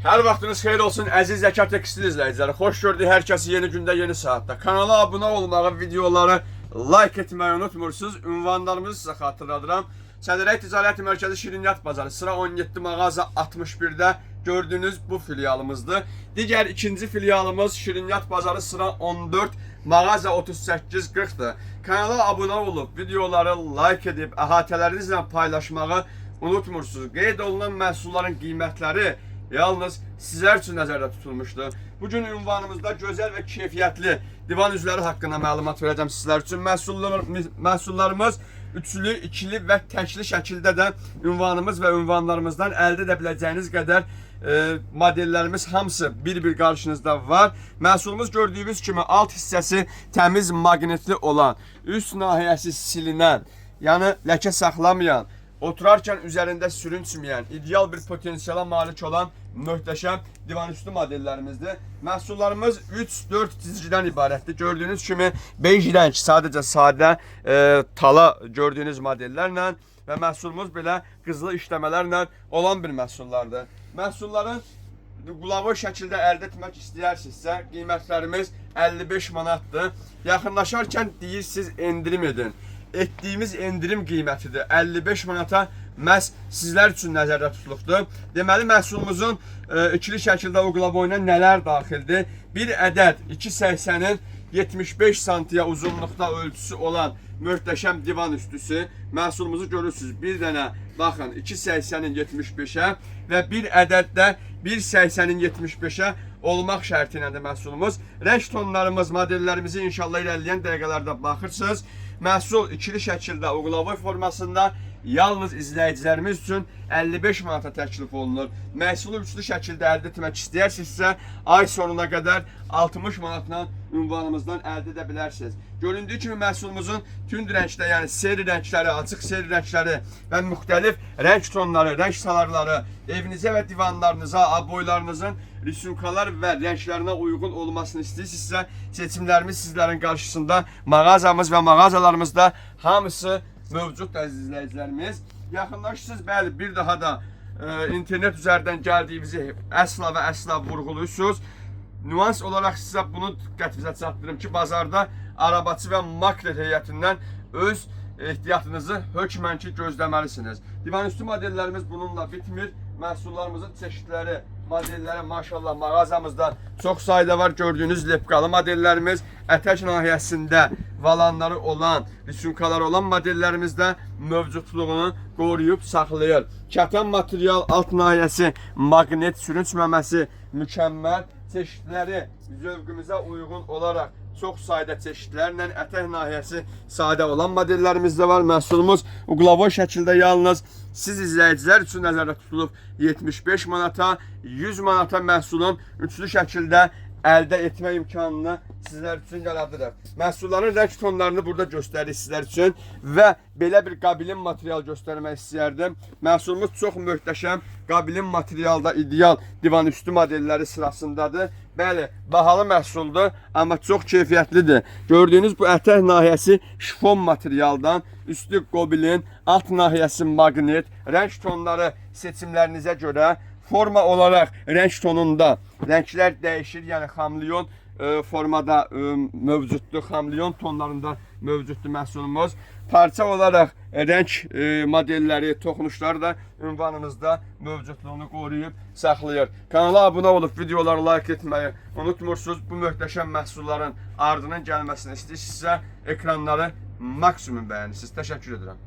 Hər vaxtınız xeyir olsun əziz Zəkat Tekstil izləyiciləri. Xoş gördük hər kəsi yeni gündə, yeni saatda. Kanala abunə olmağı, videoları like etməyi unutmursunuz. Ünvanlarımızı sizə xatırladıram. Sədrək Ticarət Mərkəzi Şirniyyat Bazarı sıra 17 mağaza 61-də gördüyünüz bu filialımızdır. Digər ikinci filialımız Şirniyyat Bazarı sıra 14 mağaza 38-40'dır. Kanala abunə olub, videoları like edib, əhatələrinizlə paylaşmağı unutmursunuz. Qeyd olunan məhsulların qiymətləri yalnız sizler üçün nəzərdə tutulmuşdur. Bugün ünvanımızda gözəl və keyfiyyətli divan üzləri haqqında məlumat verəcəm sizlər üçün. Məhsullarımız üçlü, ikili və təkli şəkildə də ünvanımız və ünvanlarımızdan əldə edə biləcəyiniz qədər modellərimiz hamısı bir-bir qarşınızda var. Məhsulumuz gördüyünüz kimi alt hissəsi təmiz maqnitli olan, üst nahiyəsi silinən, yəni ləkə saxlamayan, oturarkən üzərində sürünçməyən, ideal bir potensiala malik olan möhtəşəm divanüstü modellərimizdir. Məhsullarımız 3-4 cizgidən ibarətdir. Gördüyünüz kimi bej rəng, sadəcə sadə tala gördüyünüz modellərlə və məhsulumuz belə qızılı işləmələrlə olan bir məhsullardır. Məhsulların qulava şəkildə əldə etmək istəyərsinizsə, qiymətlərimiz 55 manatdır. Yaxınlaşarkən deyirsiniz endirim edin. Etdiyimiz endirim qiymətidir. 55 manata məhz sizlər üçün nəzərdə tutulubdur. Deməli, məhsulumuzun ikili şəkildə uqlavoyuna nələr daxildir? Bir ədəd 2.80-in 75 santiya uzunluqda ölçüsü olan möhtəşəm divan üstüsü. Məhsulumuzu görürsünüz. Bir dənə, baxın, 2.80-in 75-ə və bir ədəd də 1.80-in 75-ə olmaq şərti ilə də məhsulumuz. Rəng tonlarımız, modellərimizi inşallah irəliləyən dəqiqələrdə baxırsınız. Məhsul ikili şəkildə uqlavoy formasında yalnız izləyicilərimiz üçün 55 manata təklif olunur. Məhsulu üçlü şəkildə əldə etmək istəyərsinizsə, ay sonuna qədər 60 manatla ünvanımızdan əldə edə bilərsiniz. Göründüyü kimi məhsulumuzun tünd rəngdə, yəni seri rəngləri, açıq seri rəngləri və müxtəlif rəng tonları, rəng salarları evinizə və divanlarınıza, aboylarınızın risunkalar və rənglərinə uyğun olmasını istəyirsinizsə, seçimlərimiz sizlərin qarşısında mağazamız və mağazalarımızda hamısı mövcud əziz izləyicilərimiz. Yaxınlaşırsınız, bəli, bir daha da internet üzərindən gəldiyimizi əsla və əsla vurğuluyursunuz. Nüans olaraq sizə bunu diqqətinizə çatdırım ki, bazarda arabaçı və makler heyətindən öz ehtiyatınızı hökmən ki gözləməlisiniz. Divanüstü modellərimiz bununla bitmir. Məhsullarımızın çeşidləri, modelləri maşallah mağazamızda çox sayda var. Gördüyünüz lepkalı modellərimiz, ətək nahiyəsində valanları olan, risunkaları olan modellərimizdə mövcudluğunu qoruyub saxlayır. Kətan material, alt nahiyəsi, maqnet sürünçməməsi mükəmməl, çeşidləri zövqümüzə uyğun olaraq çox sayda çeşidlərlə ətək nahiyəsi sadə olan modellərimiz də var. Məhsulumuz uqlavoy şəkildə yalnız siz izləyicilər üçün nəzərdə tutulub 75 manata, 100 manata məhsulun üçlü şəkildə əldə etmə imkanını sizlər üçün yaradırıq. Məhsulların rəng tonlarını burada göstəririk sizlər üçün və belə bir qabilin material göstərmək istəyərdim. Məhsulumuz çox möhtəşəm, qabilin materialda ideal divanüstü modelləri sırasındadır. Bəli, bahalı məhsuldur, amma çox keyfiyyətlidir. Gördüyünüz bu ətək nahiyəsi şifon materialdan, üstü qobelin, alt nahiyəsi maqnet, rəng tonları seçimlərinizə görə forma olaraq rəng tonunda rənglər dəyişir, yəni xamleon formada mövcuddur, xamleon tonlarında mövcuddur məhsulumuz. Parça olaraq rəng modelləri, toxunuşlar da ünvanımızda mövcudluğunu qoruyub saxlayır. Kanala abunə olub videoları like etməyi unutmursunuz. Bu möhtəşəm məhsulların ardının gəlməsini istəyirsinizsə ekranları maksimum bəyənirsiniz. Təşəkkür edirəm.